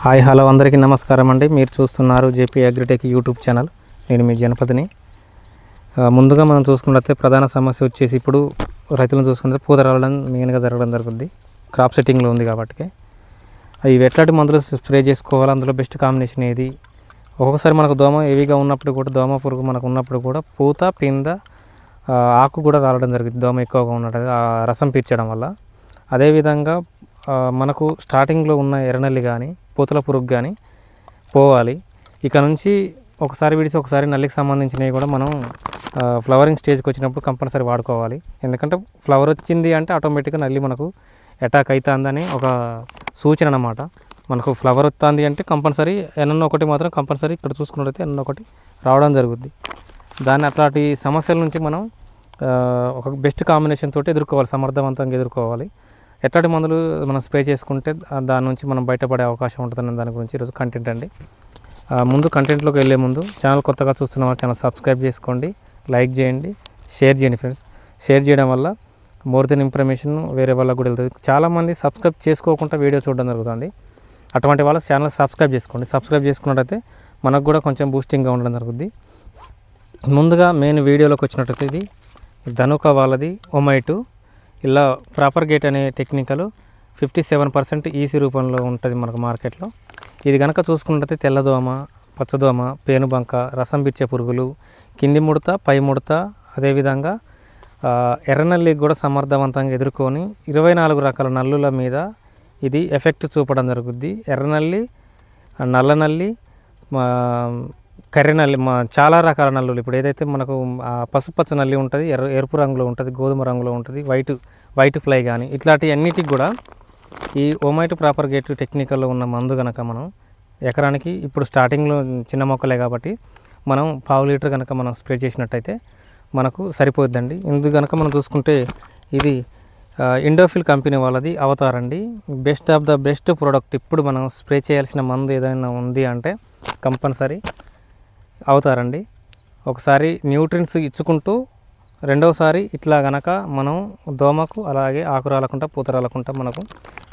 Hi hello అందరికీ నమస్కారం అండి. మీరు చూస్తున్నారు జేపీ అగ్రిటెక్ యూట్యూబ్ ఛానల్. నేను మీ జనపతిని. ముందుగా మనం చూసుకున్నట్లయితే ప్రధాన సమస్య వచ్చేసి ఇప్పుడు రైతులను చూసుకుంటే పూత రావడం మెయిన్గా జరగడం జరుగుతుంది. క్రాప్ సెట్టింగ్లో ఉంది కాబట్టి ఇవి ఎట్లాంటి మందులు స్ప్రే చేసుకోవాలి, అందులో బెస్ట్ కాంబినేషన్ ఏది. ఒక్కొక్కసారి మనకు దోమ హెవీగా ఉన్నప్పుడు కూడా, దోమ పురుగు మనకు ఉన్నప్పుడు కూడా పూత పింద ఆకు కూడా రావడం జరుగుతుంది. దోమ ఎక్కువగా ఉన్నట్టు రసం పీల్చడం వల్ల. అదేవిధంగా మనకు స్టార్టింగ్లో ఉన్న ఎర్రనల్లి కానీ పూతల పురుగు కానీ పోవాలి. ఇక నుంచి ఒకసారి విడిచి ఒకసారి నల్లికి సంబంధించినవి కూడా మనం ఫ్లవరింగ్ స్టేజ్కి వచ్చినప్పుడు కంపల్సరీ వాడుకోవాలి. ఎందుకంటే ఫ్లవర్ వచ్చింది అంటే ఆటోమేటిక్గా నల్లి మనకు అటాక్ అవుతుందని ఒక సూచన అన్నమాట. మనకు ఫ్లవర్ వస్తుంది అంటే కంపల్సరీ ఎన్నో ఒకటి మాత్రం కంపల్సరీ ఇక్కడ చూసుకున్నట్లయితే ఎన్నో ఒకటి రావడం జరుగుద్ది. దాన్ని అట్లాంటి సమస్యల నుంచి మనం ఒక బెస్ట్ కాంబినేషన్ తోటి ఎదుర్కోవాలి, సమర్థవంతంగా ఎదుర్కోవాలి. ఎట్లాంటి మందులు మనం స్ప్రే చేసుకుంటే దాని నుంచి మనం బయటపడే అవకాశం ఉంటుందని దాని గురించి ఈరోజు కంటెంట్ అండి. ముందు కంటెంట్లోకి వెళ్ళే ముందు ఛానల్ కొత్తగా చూస్తున్న వాళ్ళు ఛానల్ సబ్స్క్రైబ్ చేసుకోండి, లైక్ చేయండి, షేర్ చేయండి ఫ్రెండ్స్. షేర్ చేయడం వల్ల మోర్ దెన్ ఇన్ఫర్మేషన్ వేరే వాళ్ళకు కూడా వెళ్తుంది. చాలామంది సబ్స్క్రైబ్ చేసుకోకుండా వీడియో చూడడం జరుగుతుంది. అటువంటి వాళ్ళ ఛానల్ సబ్స్క్రైబ్ చేసుకోండి. సబ్స్క్రైబ్ చేసుకున్నట్టయితే మనకు కూడా కొంచెం బూస్టింగ్గా ఉండడం జరుగుతుంది. ముందుగా మెయిన్ వీడియోలోకి వచ్చినట్టయితే ఇది ధనుక వాళ్ళది ఒమైటు ఇలా ప్రాపర్ గేట్ అనే టెక్నికల్ 57% ఈసీ రూపంలో ఉంటుంది మనకు మార్కెట్లో. ఇది కనుక చూసుకున్నట్టయితే తెల్లదోమ, పచ్చదోమ, పేనుబంక, రసం పిచ్చే పురుగులు, కింది ముడత, పై ముడత, అదేవిధంగా ఎర్రనల్లికి కూడా సమర్థవంతంగా ఎదుర్కొని 24 రకాల నల్లుల మీద ఇది ఎఫెక్ట్ చూపడం జరుగుద్ది. ఎర్రనల్లి, నల్లనల్లి, కర్రెనల్లి, చాలా రకాల నల్లులు. ఇప్పుడు ఏదైతే మనకు పసుపచ్చ నల్లి ఉంటుంది, ఎరుపు రంగులో ఉంటుంది, గోధుమ రంగులో ఉంటుంది, వైట్ ఫ్లై కానీ ఇట్లాంటి అన్నిటికి కూడా ఈ ఒమైట్ ప్రాపర్ గేట్ టెక్నికల్లో ఉన్న మందు కనుక మనం ఎకరానికి ఇప్పుడు స్టార్టింగ్లో చిన్న మొక్కలే కాబట్టి మనం 1/2 లీటర్ కనుక మనం స్ప్రే చేసినట్టయితే మనకు సరిపోద్దండి. ఇందుకు కనుక మనం చూసుకుంటే ఇది ఇండోఫిల్ కంపెనీ వాళ్ళది అవతార్ అండి. Best of the best product. ఇప్పుడు మనం స్ప్రే చేయాల్సిన మందు ఏదైనా ఉంది అంటే కంపల్సరీ అవుతారండి. ఒకసారి న్యూట్రిన్స్ ఇచ్చుకుంటూ రెండవసారి ఇట్లా గనక మనం దోమకు అలాగే ఆకు రాలకుండా పూత రాలకుండా మనకు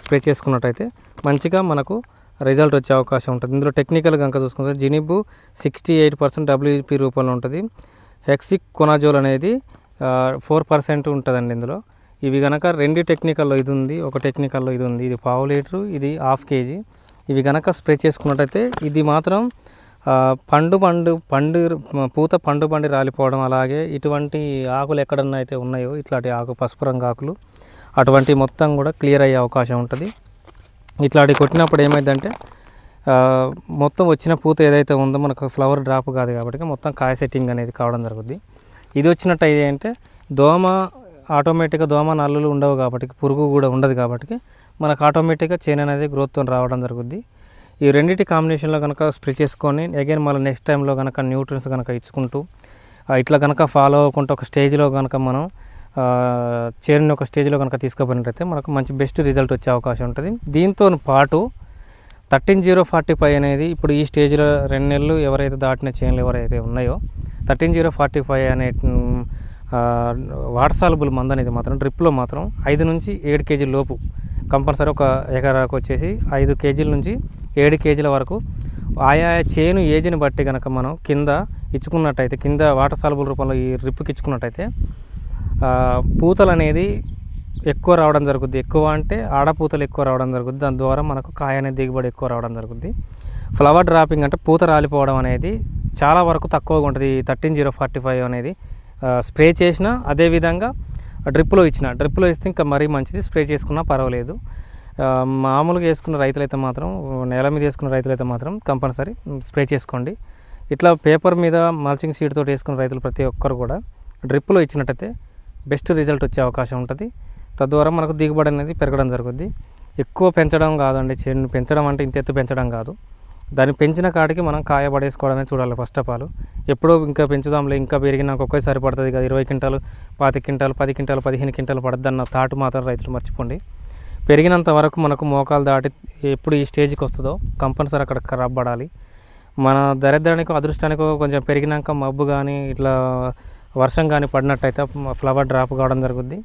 స్ప్రే చేసుకున్నట్టయితే మంచిగా మనకు రిజల్ట్ వచ్చే అవకాశం ఉంటుంది. ఇందులో టెక్నికల్ కనుక చూసుకుంటే జినిబు 68% WP రూపంలో ఉంటుంది. హెక్సికొనాజోల్ అనేది 4% ఉంటుందండి ఇందులో. ఇవి కనుక రెండు టెక్నికల్లో ఇది ఉంది, ఒక టెక్నికల్లో ఇది ఉంది. ఇది 1/2 లీటరు, ఇది 1/2 kg. ఇవి కనుక స్ప్రే చేసుకున్నట్టయితే ఇది మాత్రం పూత పండు బండి రాలిపోవడం, అలాగే ఇటువంటి ఆకులు ఎక్కడన్నా అయితే ఉన్నాయో ఇట్లాంటి పసుపు రంగు ఆకులు అటువంటి మొత్తం కూడా క్లియర్ అయ్యే అవకాశం ఉంటుంది. ఇట్లాంటి కొట్టినప్పుడు ఏమైందంటే మొత్తం వచ్చిన పూత ఏదైతే ఉందో మనకు ఫ్లవర్ డ్రాప్ కాదు కాబట్టి మొత్తం కాయ సెట్టింగ్ అనేది కావడం జరుగుతుంది. ఇది వచ్చినట్టు అయితే అంటే దోమ ఆటోమేటిక్గా దోమ నల్లులు ఉండవు కాబట్టి, పురుగు కూడా ఉండదు కాబట్టి మనకు ఆటోమేటిక్గా చేను అనేది గ్రోత్తో రావడం జరుగుతుంది. ఈ రెండింటి కాంబినేషన్లో కనుక స్ప్రే చేసుకొని అగైన్ మళ్ళీ నెక్స్ట్ టైంలో కనుక న్యూట్రిన్స్ కనుక ఇచ్చుకుంటూ ఇట్లా కనుక ఫాలో అవ్వకుండా ఒక స్టేజ్లో కనుక మనం చేరుని ఒక స్టేజ్లో కనుక తీసుకుపోయినట్టయితే మనకు మంచి బెస్ట్ రిజల్ట్ వచ్చే అవకాశం ఉంటుంది. దీంతో పాటు 13045 అనేది ఇప్పుడు ఈ స్టేజ్లో 2 నెలలు ఎవరైతే దాటిన చేనులు ఎవరైతే ఉన్నాయో 13045 అనే వాటర్ సాల్యుబుల్ మందు అనేది మాత్రం డ్రిప్లో మాత్రం 5 నుంచి 7 kg లోపు కంపల్సరీ ఒక ఎకరాకు వచ్చేసి 5 kg నుంచి 7 kg వరకు ఆయా చేను ఏజ్ని బట్టి కనుక మనం కింద ఇచ్చుకున్నట్టయితే, కింద వాటర్ సాల్యుబుల్ రూపంలో ఈ డ్రిప్కి ఇచ్చుకున్నట్టయితే పూతలు అనేది ఎక్కువ రావడం జరుగుద్ది. ఎక్కువ అంటే ఆడపూతలు ఎక్కువ రావడం జరుగుద్ది. దాని ద్వారా మనకు కాయ అనేది దిగుబడి ఎక్కువ రావడం జరుగుద్ది. ఫ్లవర్ డ్రాపింగ్ అంటే పూత రాలిపోవడం అనేది చాలా వరకు తక్కువగా ఉంటుంది. 13045 అనేది స్ప్రే చేసిన అదేవిధంగా డ్రిప్లో ఇస్తే ఇంకా మరీ మంచిది. స్ప్రే చేసుకున్నా పర్వాలేదు. మామూలుగా వేసుకున్న రైతులైతే మాత్రం, నేల మీద వేసుకున్న రైతులైతే మాత్రం కంపల్సరీ స్ప్రే చేసుకోండి. ఇట్లా పేపర్ మీద మల్చింగ్ షీట్ తోటి వేసుకున్న రైతులు ప్రతి ఒక్కరు కూడా డ్రిప్లో ఇచ్చినట్టయితే బెస్ట్ రిజల్ట్ వచ్చే అవకాశం ఉంటుంది. తద్వారా మనకు దిగుబడి అనేది పెరగడం జరుగుద్ది. ఎక్కువ పెంచడం కాదండి, చేను పెంచడం అంటే ఇంత ఎత్తు పెంచడం కాదు. దాన్ని పెంచిన కాడికి మనం కాయ పడేసుకోవడమే చూడాలి ఫస్ట్ ఆఫ్ ఆల్. ఎప్పుడో ఇంకా పెంచుదాంలే, ఇంకా పెరిగినాక ఒకేసారి పడుతుంది కదా 20 క్వింటాలు, 25 క్వింటాలు, 10 క్వింటాలు, 15 క్వింటాలు పడద్దన్న థాట్ మాత్రం రైతులు మర్చిపోండి. పెరిగినంత వరకు మనకు మోకాలు దాటి ఎప్పుడు ఈ స్టేజ్కి వస్తుందో కంపల్సరీ అక్కడ ఖరాబ్ పడాలి. మన దరిద్రానికో అదృష్టానికో కొంచెం పెరిగినాక మబ్బు కానీ ఇట్లా వర్షం కానీ పడినట్టయితే ఫ్లవర్ డ్రాప్ కావడం జరుగుద్ది.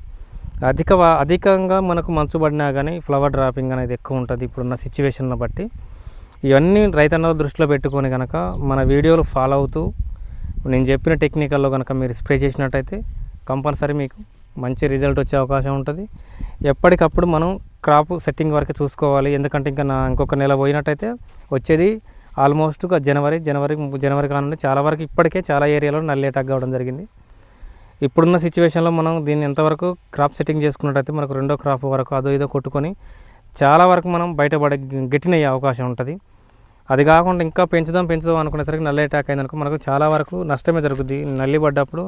అధికంగా మనకు మంచు పడినా కానీ ఫ్లవర్ డ్రాపింగ్ అనేది ఎక్కువ ఉంటుంది ఇప్పుడున్న సిచ్యువేషన్ను బట్టి. ఇవన్నీ రైతన్నలు దృష్టిలో పెట్టుకొని కనుక మన వీడియోలు ఫాలో అవుతూ నేను చెప్పిన టెక్నికల్లో కనుక మీరు స్ప్రే చేసినట్టయితే కంపల్సరీ మీకు మంచి రిజల్ట్ వచ్చే అవకాశం ఉంటుంది. ఎప్పటికప్పుడు మనం క్రాప్ సెట్టింగ్ వరకు చూసుకోవాలి. ఎందుకంటే ఇంకా ఇంకొక నెల పోయినట్టయితే వచ్చేది ఆల్మోస్ట్ జనవరి కానుండి చాలా వరకు ఇప్పటికే చాలా ఏరియాలో నల్లి అటాక్ కావడం జరిగింది. ఇప్పుడున్న సిచ్యువేషన్లో మనం దీన్ని ఎంతవరకు క్రాప్ సెట్టింగ్ చేసుకున్నట్టయితే మనకు రెండో క్రాప్ వరకు అదో ఇదో కొట్టుకొని చాలా వరకు మనం బయటపడే గట్టినయ్యే అవకాశం ఉంటుంది. అది కాకుండా ఇంకా పెంచుదాం అనుకునేసరికి నల్లి అటాక్ అయిందనుకో మనకు చాలా వరకు నష్టమే జరుగుద్ది. నల్లి పడ్డప్పుడు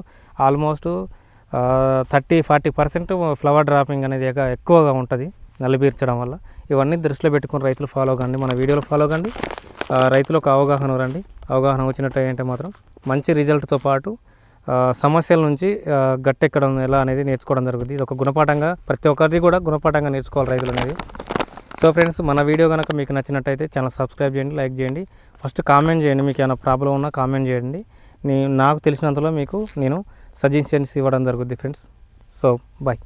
ఆల్మోస్ట్ 30-40% ఫ్లవర్ డ్రాపింగ్ అనేది ఎక్కువగా ఉంటుంది నల్లి పీల్చడం వల్ల. ఇవన్నీ దృష్టిలో పెట్టుకుని రైతులు ఫాలో కండి, మన వీడియోలు ఫాలో కండి. రైతులకు అవగాహన రండి. అవగాహన వచ్చినట్టు ఏంటంటే మాత్రం మంచి రిజల్ట్తో పాటు సమస్యల నుంచి గట్టెక్కడం ఎలా అనేది నేర్చుకోవడం జరుగుతుంది. ఇది ఒక గుణపాఠంగా ప్రతి ఒక్కరిది కూడా గుణపాఠంగా నేర్చుకోవాలి రైతులు అనేది. సో ఫ్రెండ్స్, మన వీడియో కనుక మీకు నచ్చినట్టయితే ఛానల్ సబ్స్క్రైబ్ చేయండి, లైక్ చేయండి, ఫస్ట్ కామెంట్ చేయండి. మీకు ఏమైనా ప్రాబ్లం ఉన్నా కామెంట్ చేయండి. నాకు తెలిసినంతలో మీకు నేను సజెషన్స్ ఇవ్వడం జరుగుతుంది ఫ్రెండ్స్. So bye.